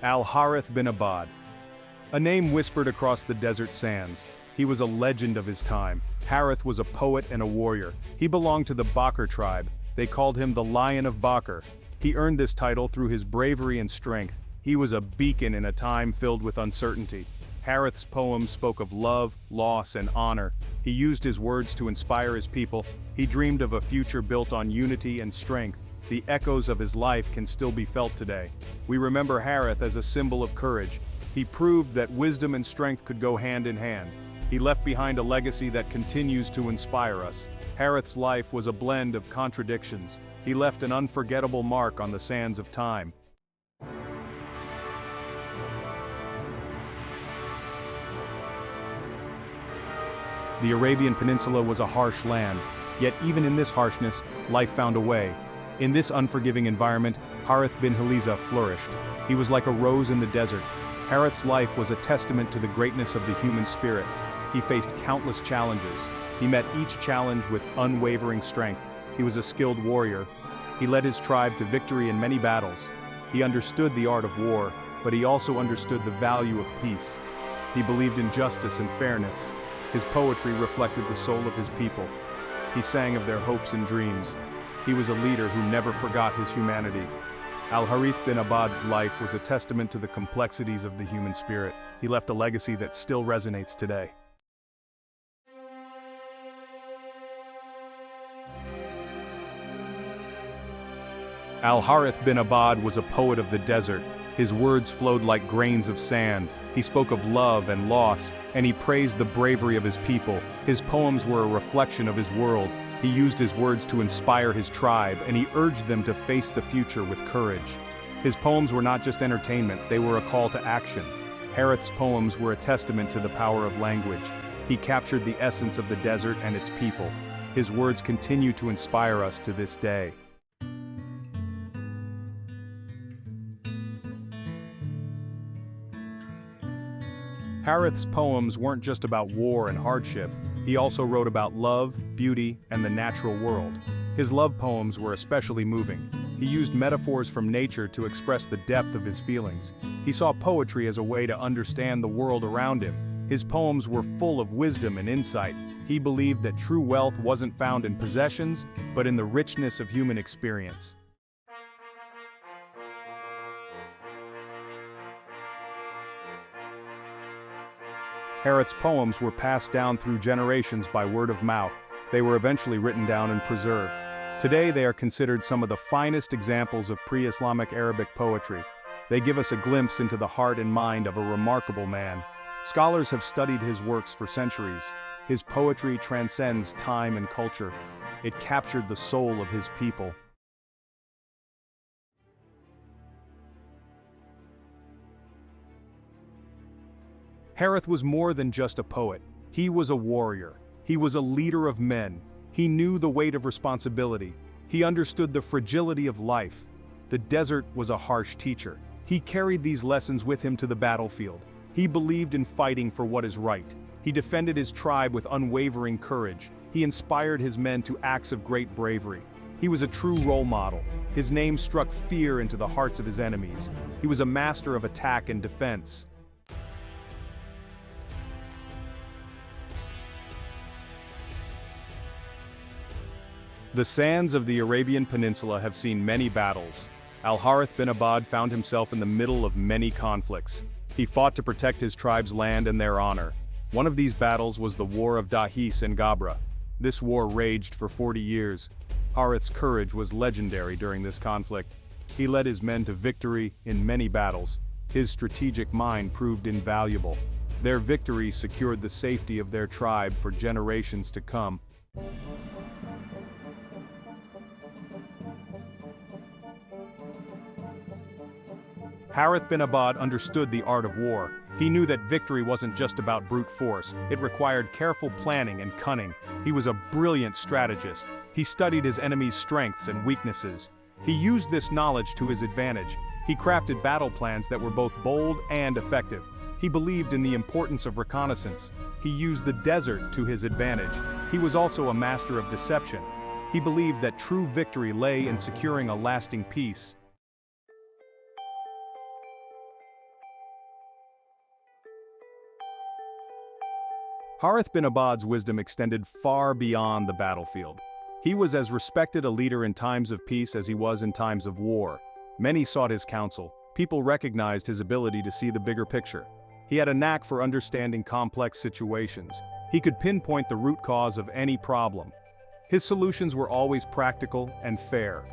Harith bin Abbad. A name whispered across the desert sands. He was a legend of his time. Harith was a poet and a warrior. He belonged to the Bakr tribe. They called him the Lion of Bakr. He earned this title through his bravery and strength. He was a beacon in a time filled with uncertainty. Harith's poems spoke of love, loss, and honor. He used his words to inspire his people. He dreamed of a future built on unity and strength. The echoes of his life can still be felt today. We remember Harith as a symbol of courage. He proved that wisdom and strength could go hand in hand. He left behind a legacy that continues to inspire us. Harith's life was a blend of contradictions. He left an unforgettable mark on the sands of time. The Arabian Peninsula was a harsh land, yet even in this harshness, life found a way. In this unforgiving environment, Harith bin Abbad flourished. He was like a rose in the desert. Harith's life was a testament to the greatness of the human spirit. He faced countless challenges. He met each challenge with unwavering strength. He was a skilled warrior. He led his tribe to victory in many battles. He understood the art of war, but he also understood the value of peace. He believed in justice and fairness. His poetry reflected the soul of his people. He sang of their hopes and dreams. He was a leader who never forgot his humanity. Harith bin Abbad's life was a testament to the complexities of the human spirit. He left a legacy that still resonates today. Harith bin Abbad was a poet of the desert. His words flowed like grains of sand. He spoke of love and loss, and he praised the bravery of his people. His poems were a reflection of his world. He used his words to inspire his tribe, and he urged them to face the future with courage. His poems were not just entertainment, they were a call to action. Harith's poems were a testament to the power of language. He captured the essence of the desert and its people. His words continue to inspire us to this day. Harith's poems weren't just about war and hardship. He also wrote about love, beauty, and the natural world. His love poems were especially moving. He used metaphors from nature to express the depth of his feelings. He saw poetry as a way to understand the world around him. His poems were full of wisdom and insight. He believed that true wealth wasn't found in possessions, but in the richness of human experience. Harith's poems were passed down through generations by word of mouth. They were eventually written down and preserved. Today they are considered some of the finest examples of pre-Islamic Arabic poetry. They give us a glimpse into the heart and mind of a remarkable man. Scholars have studied his works for centuries. His poetry transcends time and culture. It captured the soul of his people. Harith was more than just a poet. He was a warrior. He was a leader of men. He knew the weight of responsibility. He understood the fragility of life. The desert was a harsh teacher. He carried these lessons with him to the battlefield. He believed in fighting for what is right. He defended his tribe with unwavering courage. He inspired his men to acts of great bravery. He was a true role model. His name struck fear into the hearts of his enemies. He was a master of attack and defense. The sands of the Arabian Peninsula have seen many battles. Harith bin Abbad found himself in the middle of many conflicts. He fought to protect his tribe's land and their honor. One of these battles was the War of Dahis and Gabra. This war raged for 40 years. Harith's courage was legendary during this conflict. He led his men to victory in many battles. His strategic mind proved invaluable. Their victory secured the safety of their tribe for generations to come. Harith bin Abbad understood the art of war. He knew that victory wasn't just about brute force. It required careful planning and cunning. He was a brilliant strategist. He studied his enemy's strengths and weaknesses. He used this knowledge to his advantage. He crafted battle plans that were both bold and effective. He believed in the importance of reconnaissance. He used the desert to his advantage. He was also a master of deception. He believed that true victory lay in securing a lasting peace. Harith bin Abbad's wisdom extended far beyond the battlefield. He was as respected a leader in times of peace as he was in times of war. Many sought his counsel. People recognized his ability to see the bigger picture. He had a knack for understanding complex situations. He could pinpoint the root cause of any problem. His solutions were always practical and fair.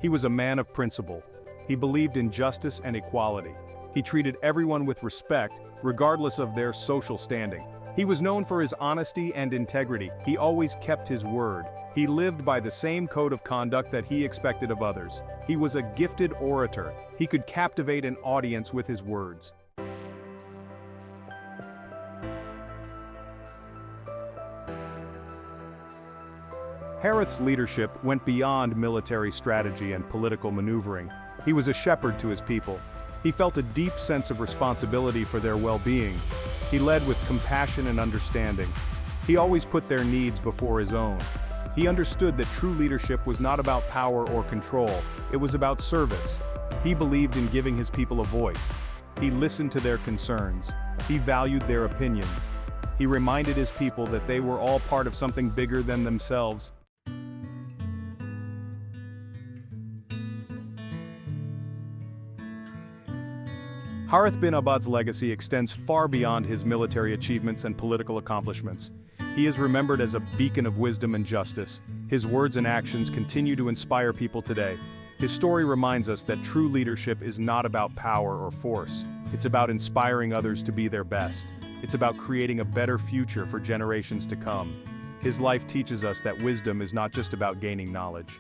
He was a man of principle. He believed in justice and equality. He treated everyone with respect, regardless of their social standing. He was known for his honesty and integrity. He always kept his word. He lived by the same code of conduct that he expected of others. He was a gifted orator. He could captivate an audience with his words. Harith's leadership went beyond military strategy and political maneuvering. He was a shepherd to his people. He felt a deep sense of responsibility for their well-being. He led with compassion and understanding. He always put their needs before his own. He understood that true leadership was not about power or control, it was about service. He believed in giving his people a voice. He listened to their concerns. He valued their opinions. He reminded his people that they were all part of something bigger than themselves. Harith bin Abbad's legacy extends far beyond his military achievements and political accomplishments. He is remembered as a beacon of wisdom and justice. His words and actions continue to inspire people today. His story reminds us that true leadership is not about power or force. It's about inspiring others to be their best. It's about creating a better future for generations to come. His life teaches us that wisdom is not just about gaining knowledge.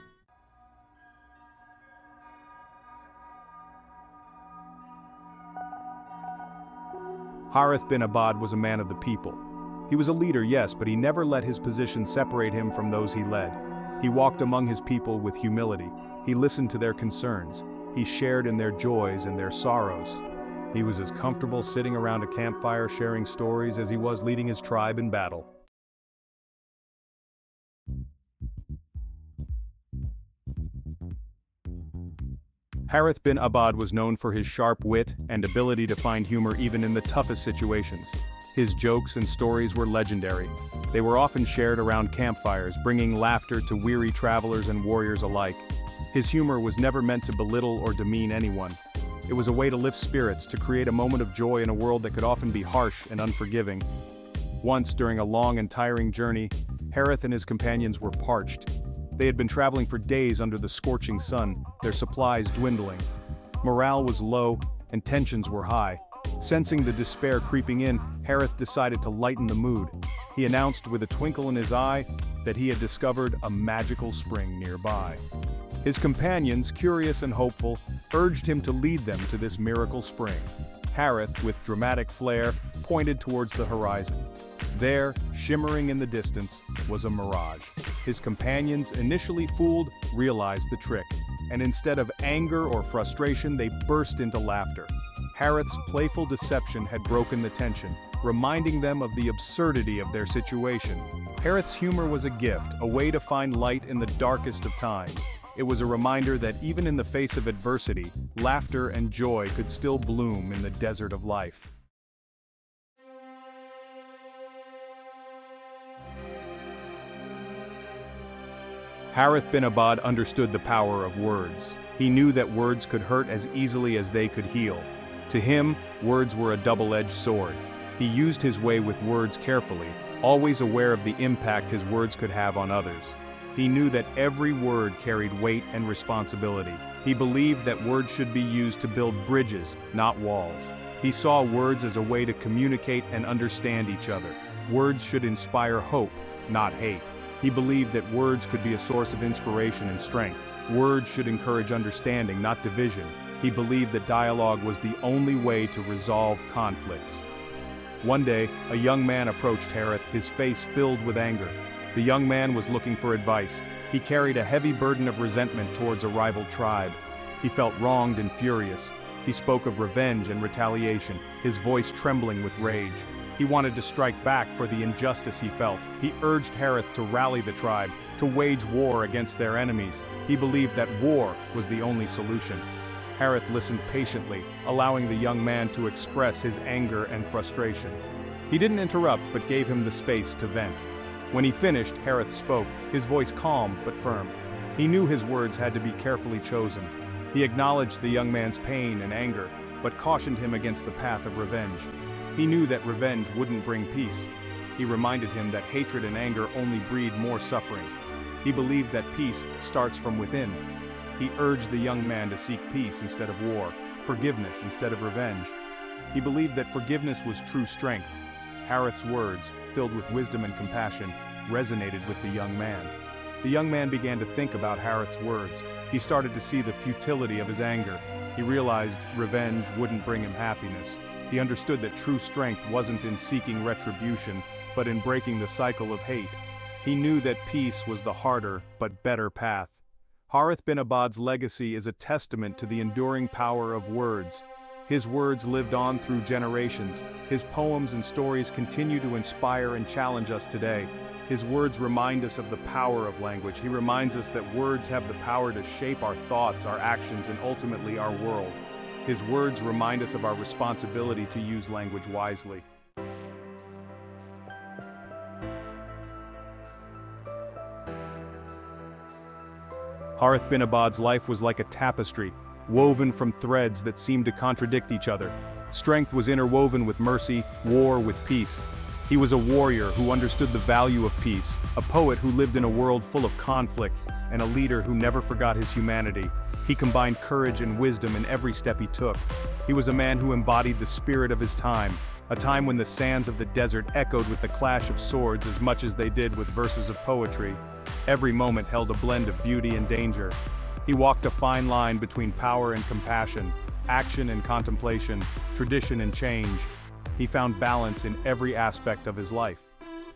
Harith bin Abbad was a man of the people. He was a leader, yes, but he never let his position separate him from those he led. He walked among his people with humility. He listened to their concerns. He shared in their joys and their sorrows. He was as comfortable sitting around a campfire sharing stories as he was leading his tribe in battle. Harith bin Abbad was known for his sharp wit and ability to find humor even in the toughest situations. His jokes and stories were legendary. They were often shared around campfires, bringing laughter to weary travelers and warriors alike. His humor was never meant to belittle or demean anyone. It was a way to lift spirits, to create a moment of joy in a world that could often be harsh and unforgiving. Once, during a long and tiring journey, Harith and his companions were parched. They had been traveling for days under the scorching sun, their supplies dwindling. Morale was low, and tensions were high. Sensing the despair creeping in, Harith decided to lighten the mood. He announced with a twinkle in his eye that he had discovered a magical spring nearby. His companions, curious and hopeful, urged him to lead them to this miracle spring. Harith, with dramatic flair, pointed towards the horizon. There, shimmering in the distance, was a mirage. His companions, initially fooled, realized the trick, and instead of anger or frustration, they burst into laughter. Harith's playful deception had broken the tension, reminding them of the absurdity of their situation. Harith's humor was a gift, a way to find light in the darkest of times. It was a reminder that even in the face of adversity, laughter and joy could still bloom in the desert of life. Harith bin Abbad understood the power of words. He knew that words could hurt as easily as they could heal. To him, words were a double-edged sword. He used his way with words carefully, always aware of the impact his words could have on others. He knew that every word carried weight and responsibility. He believed that words should be used to build bridges, not walls. He saw words as a way to communicate and understand each other. Words should inspire hope, not hate. He believed that words could be a source of inspiration and strength. Words should encourage understanding, not division. He believed that dialogue was the only way to resolve conflicts. One day, a young man approached Harith, his face filled with anger. The young man was looking for advice. He carried a heavy burden of resentment towards a rival tribe. He felt wronged and furious. He spoke of revenge and retaliation, his voice trembling with rage. He wanted to strike back for the injustice he felt. He urged Harith to rally the tribe, to wage war against their enemies. He believed that war was the only solution. Harith listened patiently, allowing the young man to express his anger and frustration. He didn't interrupt but gave him the space to vent. When he finished, Harith spoke, his voice calm but firm. He knew his words had to be carefully chosen. He acknowledged the young man's pain and anger, but cautioned him against the path of revenge. He knew that revenge wouldn't bring peace. He reminded him that hatred and anger only breed more suffering. He believed that peace starts from within. He urged the young man to seek peace instead of war, forgiveness instead of revenge. He believed that forgiveness was true strength. Harith's words, filled with wisdom and compassion, resonated with the young man. The young man began to think about Harith's words. He started to see the futility of his anger. He realized revenge wouldn't bring him happiness. He understood that true strength wasn't in seeking retribution, but in breaking the cycle of hate. He knew that peace was the harder but better path. Harith bin Abbad's legacy is a testament to the enduring power of words. His words lived on through generations. His poems and stories continue to inspire and challenge us today. His words remind us of the power of language. He reminds us that words have the power to shape our thoughts, our actions, and ultimately our world. His words remind us of our responsibility to use language wisely. Harith bin Abbad's life was like a tapestry, woven from threads that seemed to contradict each other. Strength was interwoven with mercy, war with peace. He was a warrior who understood the value of peace, a poet who lived in a world full of conflict, and a leader who never forgot his humanity. He combined courage and wisdom in every step he took. He was a man who embodied the spirit of his time, a time when the sands of the desert echoed with the clash of swords as much as they did with verses of poetry. Every moment held a blend of beauty and danger. He walked a fine line between power and compassion, action and contemplation, tradition and change. He found balance in every aspect of his life.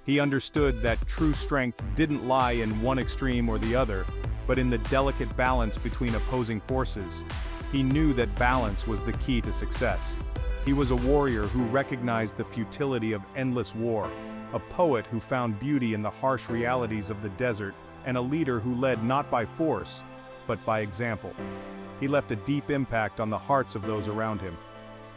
He understood that true strength didn't lie in one extreme or the other, but in the delicate balance between opposing forces. He knew that balance was the key to success. He was a warrior who recognized the futility of endless war, a poet who found beauty in the harsh realities of the desert, and a leader who led not by force, but by example. He left a deep impact on the hearts of those around him.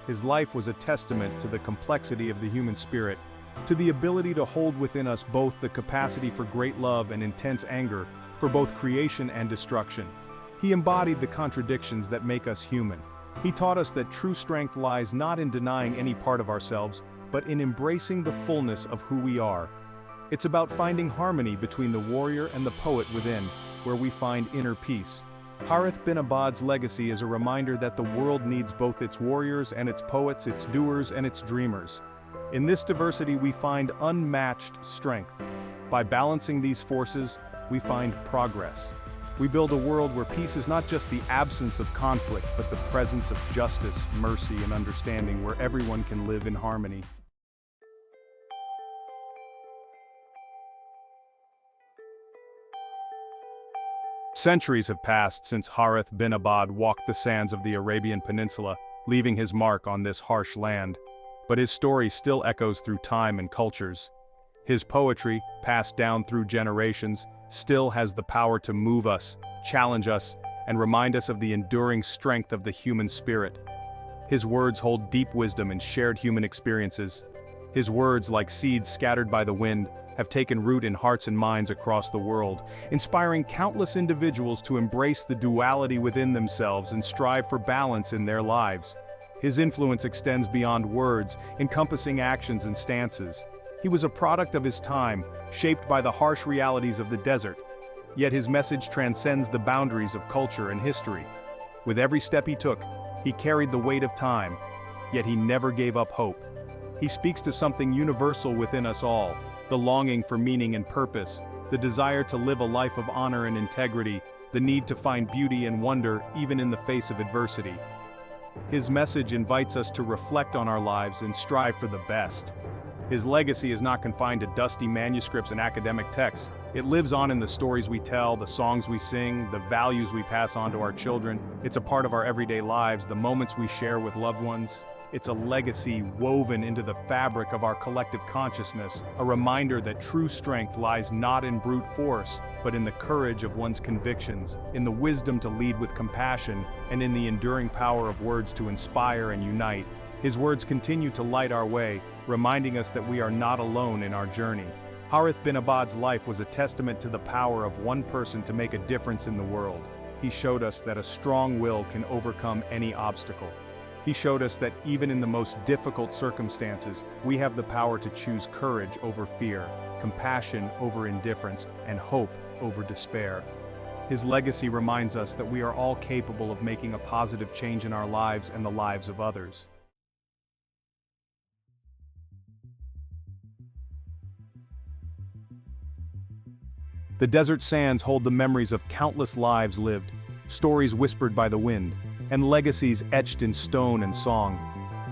His life was a testament to the complexity of the human spirit, to the ability to hold within us both the capacity for great love and intense anger, for both creation and destruction. He embodied the contradictions that make us human. He taught us that true strength lies not in denying any part of ourselves, but in embracing the fullness of who we are. It's about finding harmony between the warrior and the poet within, where we find inner peace. Harith bin Abbad's legacy is a reminder that the world needs both its warriors and its poets, its doers and its dreamers. In this diversity we find unmatched strength. By balancing these forces, we find progress. We build a world where peace is not just the absence of conflict, but the presence of justice, mercy, and understanding, where everyone can live in harmony. Centuries have passed since Harith bin Abbad walked the sands of the Arabian Peninsula, leaving his mark on this harsh land. But his story still echoes through time and cultures. His poetry, passed down through generations, still has the power to move us, challenge us, and remind us of the enduring strength of the human spirit. His words hold deep wisdom and shared human experiences. His words, like seeds scattered by the wind, have taken root in hearts and minds across the world, inspiring countless individuals to embrace the duality within themselves and strive for balance in their lives. His influence extends beyond words, encompassing actions and stances. He was a product of his time, shaped by the harsh realities of the desert. Yet his message transcends the boundaries of culture and history. With every step he took, he carried the weight of time, yet he never gave up hope. He speaks to something universal within us all, the longing for meaning and purpose, the desire to live a life of honor and integrity, the need to find beauty and wonder even in the face of adversity. His message invites us to reflect on our lives and strive for the best. His legacy is not confined to dusty manuscripts and academic texts. It lives on in the stories we tell, the songs we sing, the values we pass on to our children. It's a part of our everyday lives, the moments we share with loved ones. It's a legacy woven into the fabric of our collective consciousness, a reminder that true strength lies not in brute force, but in the courage of one's convictions, in the wisdom to lead with compassion, and in the enduring power of words to inspire and unite. His words continue to light our way, reminding us that we are not alone in our journey. Harith bin Abbad's life was a testament to the power of one person to make a difference in the world. He showed us that a strong will can overcome any obstacle. He showed us that even in the most difficult circumstances, we have the power to choose courage over fear, compassion over indifference, and hope over despair. His legacy reminds us that we are all capable of making a positive change in our lives and the lives of others. The desert sands hold the memories of countless lives lived, stories whispered by the wind, and legacies etched in stone and song.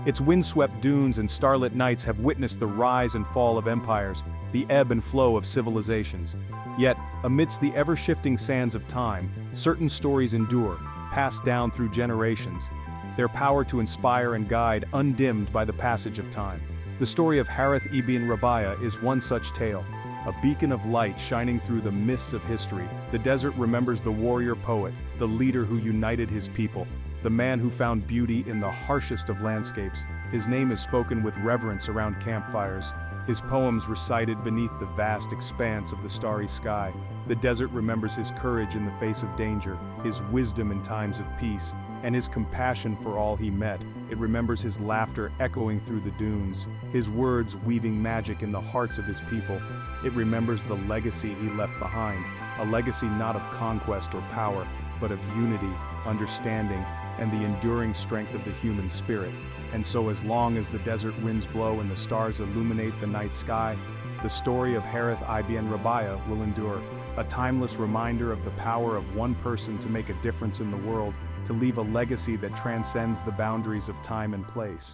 Its windswept dunes and starlit nights have witnessed the rise and fall of empires, the ebb and flow of civilizations. Yet, amidst the ever-shifting sands of time, certain stories endure, passed down through generations, their power to inspire and guide undimmed by the passage of time. The story of Harith ibn Rabi'a is one such tale. A beacon of light shining through the mists of history, the desert remembers the warrior poet, the leader who united his people, the man who found beauty in the harshest of landscapes. His name is spoken with reverence around campfires, his poems recited beneath the vast expanse of the starry sky. The desert remembers his courage in the face of danger, his wisdom in times of peace, and his compassion for all he met. It remembers his laughter echoing through the dunes, his words weaving magic in the hearts of his people. It remembers the legacy he left behind, a legacy not of conquest or power, but of unity, understanding, and the enduring strength of the human spirit. And so as long as the desert winds blow and the stars illuminate the night sky, the story of Harith ibn Rabi'a will endure, a timeless reminder of the power of one person to make a difference in the world, to leave a legacy that transcends the boundaries of time and place.